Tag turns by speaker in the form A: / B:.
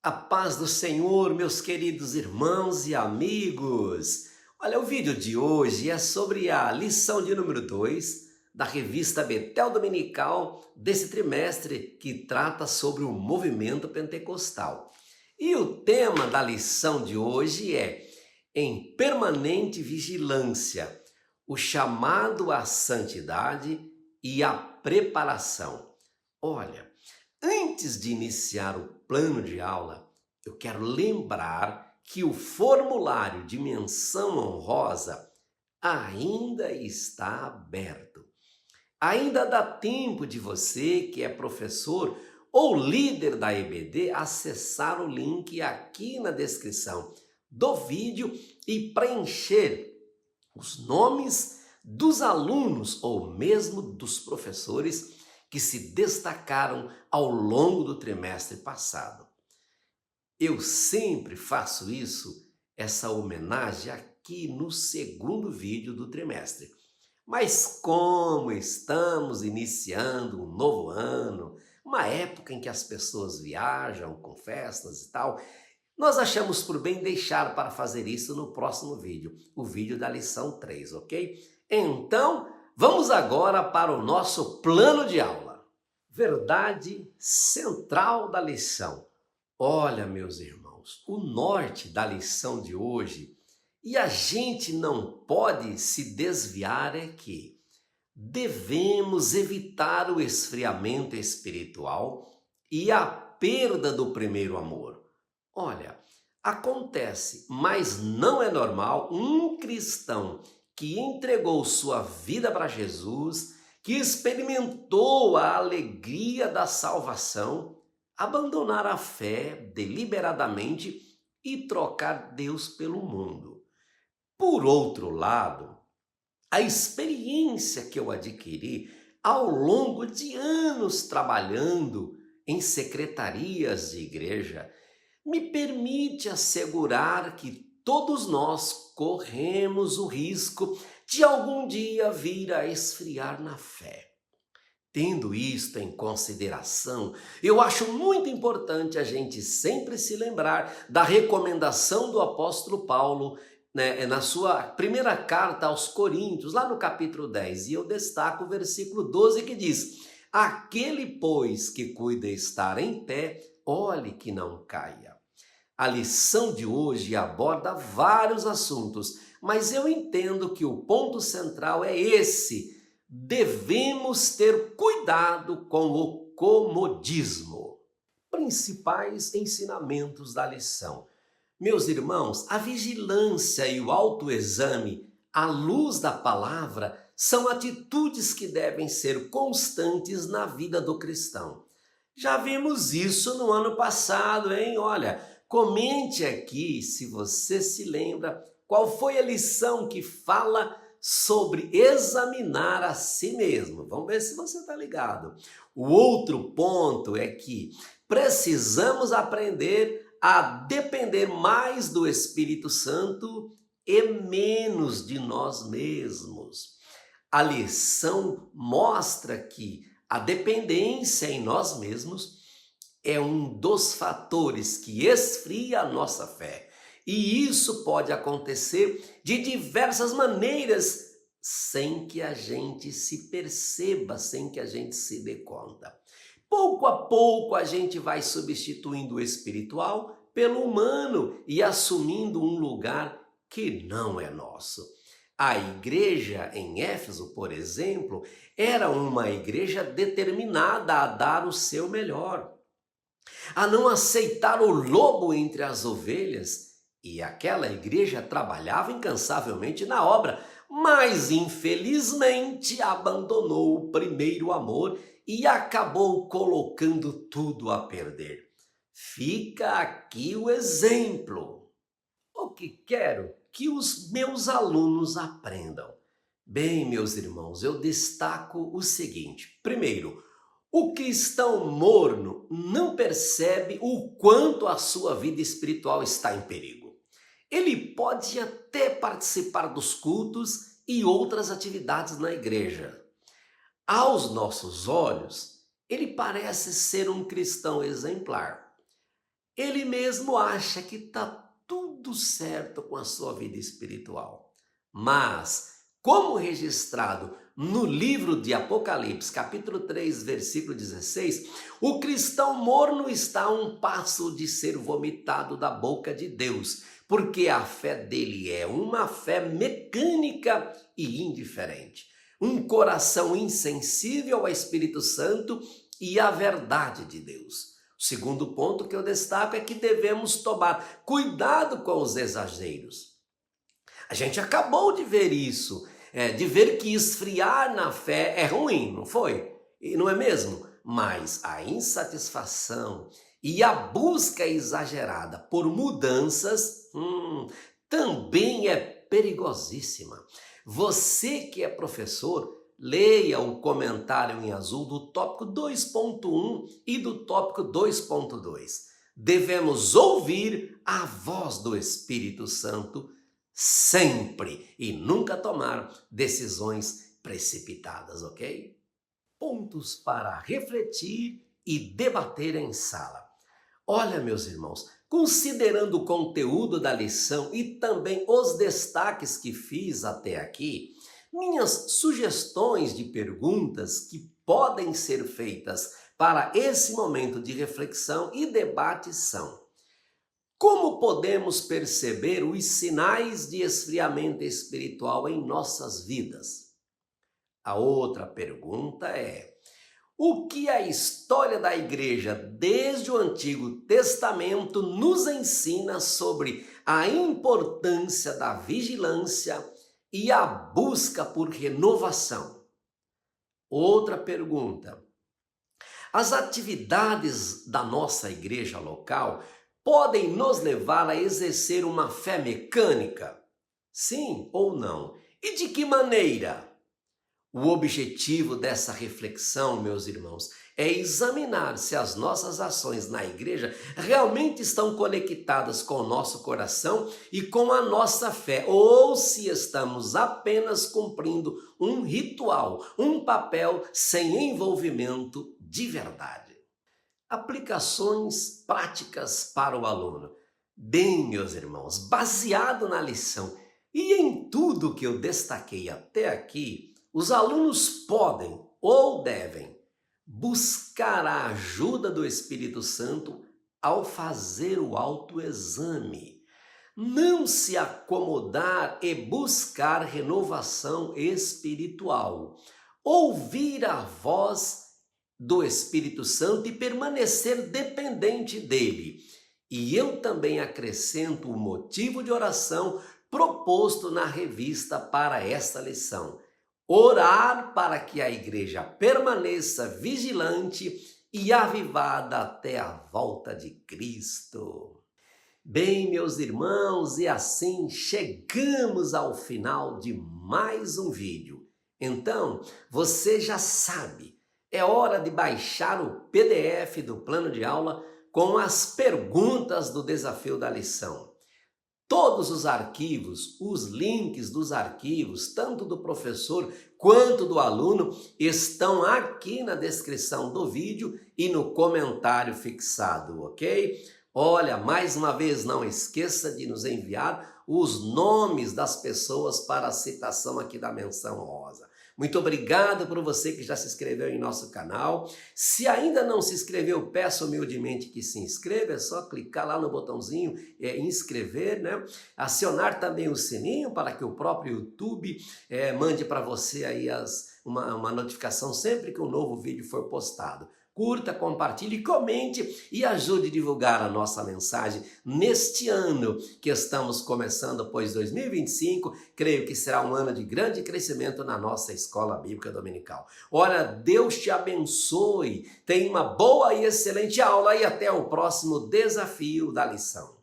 A: A paz do Senhor, meus queridos irmãos e amigos. Olha, o vídeo de hoje é sobre a lição de número 2 da revista Betel Dominical desse trimestre que trata sobre o movimento pentecostal. E o tema da lição de hoje é em permanente vigilância, o chamado à santidade e a preparação. Olha, antes de iniciar o plano de aula, eu quero lembrar que o formulário de menção honrosa ainda está aberto. Ainda dá tempo de você, que é professor ou líder da EBD, acessar o link aqui na descrição do vídeo e preencher os nomes dos alunos ou mesmo dos professores que se destacaram ao longo do trimestre passado. Eu sempre faço essa homenagem aqui no segundo vídeo do trimestre. Mas como estamos iniciando um novo ano, uma época em que as pessoas viajam com festas e tal, nós achamos por bem deixar para fazer isso no próximo vídeo, o vídeo da lição 3, ok? Então, vamos agora para o nosso plano de aula. Verdade central da lição. Olha, meus irmãos, o norte da lição de hoje, e a gente não pode se desviar, é que devemos evitar o esfriamento espiritual e a perda do primeiro amor. Olha, acontece, mas não é normal um cristão que entregou sua vida para Jesus, que experimentou a alegria da salvação, abandonar a fé deliberadamente e trocar Deus pelo mundo. Por outro lado, a experiência que eu adquiri ao longo de anos trabalhando em secretarias de igreja me permite assegurar que todos nós corremos o risco de algum dia vir a esfriar na fé. Tendo isto em consideração, eu acho muito importante a gente sempre se lembrar da recomendação do apóstolo Paulo, na sua primeira carta aos Coríntios, lá no capítulo 10, e eu destaco o versículo 12 que diz: aquele, pois, que cuida estar em pé, olhe que não caia. A lição de hoje aborda vários assuntos, mas eu entendo que o ponto central é esse: devemos ter cuidado com o comodismo. Principais ensinamentos da lição. Meus irmãos, a vigilância e o autoexame à luz da palavra são atitudes que devem ser constantes na vida do cristão. Já vimos isso no ano passado, hein? Olha, comente aqui se você se lembra qual foi a lição que fala sobre examinar a si mesmo. Vamos ver se você está ligado. O outro ponto é que precisamos aprender a depender mais do Espírito Santo e menos de nós mesmos. A lição mostra que a dependência em nós mesmos é um dos fatores que esfria a nossa fé. E isso pode acontecer de diversas maneiras, sem que a gente se perceba, sem que a gente se dê conta. Pouco a pouco a gente vai substituindo o espiritual pelo humano e assumindo um lugar que não é nosso. A igreja em Éfeso, por exemplo, era uma igreja determinada a dar o seu melhor, a não aceitar o lobo entre as ovelhas, e aquela igreja trabalhava incansavelmente na obra, mas infelizmente abandonou o primeiro amor e acabou colocando tudo a perder. Fica aqui o exemplo. O que quero que os meus alunos aprendam. Bem, meus irmãos, eu destaco o seguinte. Primeiro, o cristão morno não percebe o quanto a sua vida espiritual está em perigo. Ele pode até participar dos cultos e outras atividades na igreja. Aos nossos olhos, ele parece ser um cristão exemplar. ele mesmo acha que está tudo certo com a sua vida espiritual. Mas, como registrado no livro de Apocalipse, capítulo 3, versículo 16, o cristão morno está a um passo de ser vomitado da boca de Deus, porque a fé dele é uma fé mecânica e indiferente. Um coração insensível ao Espírito Santo e à verdade de Deus. O segundo ponto que eu destaco é que devemos tomar cuidado com os exageros. A gente acabou de ver isso, de ver que esfriar na fé é ruim, não foi? E não é mesmo? Mas a insatisfação e a busca exagerada por mudanças também é perigosíssima. Você que é professor, leia o comentário em azul do tópico 2.1 e do tópico 2.2. Devemos ouvir a voz do Espírito Santo sempre e nunca tomar decisões precipitadas, ok? Pontos para refletir e debater em sala. Olha, meus irmãos, considerando o conteúdo da lição e também os destaques que fiz até aqui, minhas sugestões de perguntas que podem ser feitas para esse momento de reflexão e debate são: como podemos perceber os sinais de esfriamento espiritual em nossas vidas? A outra pergunta é: o que a história da igreja desde o Antigo Testamento nos ensina sobre a importância da vigilância e a busca por renovação? Outra pergunta: as atividades da nossa igreja local podem nos levar a exercer uma fé mecânica? Sim ou não? E de que maneira? O objetivo dessa reflexão, meus irmãos, é examinar se as nossas ações na igreja realmente estão conectadas com o nosso coração e com a nossa fé, ou se estamos apenas cumprindo um ritual, um papel sem envolvimento de verdade. Aplicações práticas para o aluno. Bem, meus irmãos, baseado na lição e em tudo que eu destaquei até aqui, os alunos podem ou devem buscar a ajuda do Espírito Santo ao fazer o autoexame. Não se acomodar e buscar renovação espiritual. Ouvir a voz do Espírito Santo e permanecer dependente dele. E eu também acrescento o motivo de oração proposto na revista para esta lição. Orar para que a igreja permaneça vigilante e avivada até a volta de Cristo. Bem, meus irmãos, e assim chegamos ao final de mais um vídeo. Então, você já sabe, é hora de baixar o PDF do plano de aula com as perguntas do desafio da lição. Todos os arquivos, os links dos arquivos, tanto do professor quanto do aluno, estão aqui na descrição do vídeo e no comentário fixado, ok? Olha, mais uma vez, não esqueça de nos enviar os nomes das pessoas para a citação aqui da menção honrosa. Muito obrigado por você que já se inscreveu em nosso canal. Se ainda não se inscreveu, peço humildemente que se inscreva. É só clicar lá no botãozinho inscrever, né? Acionar também o sininho para que o próprio YouTube mande para você aí uma notificação sempre que um novo vídeo for postado. Curta, compartilhe, comente e ajude a divulgar a nossa mensagem neste ano que estamos começando, pois 2025, creio que será um ano de grande crescimento na nossa Escola Bíblica Dominical. Ora, Deus te abençoe, tenha uma boa e excelente aula e até o próximo desafio da lição.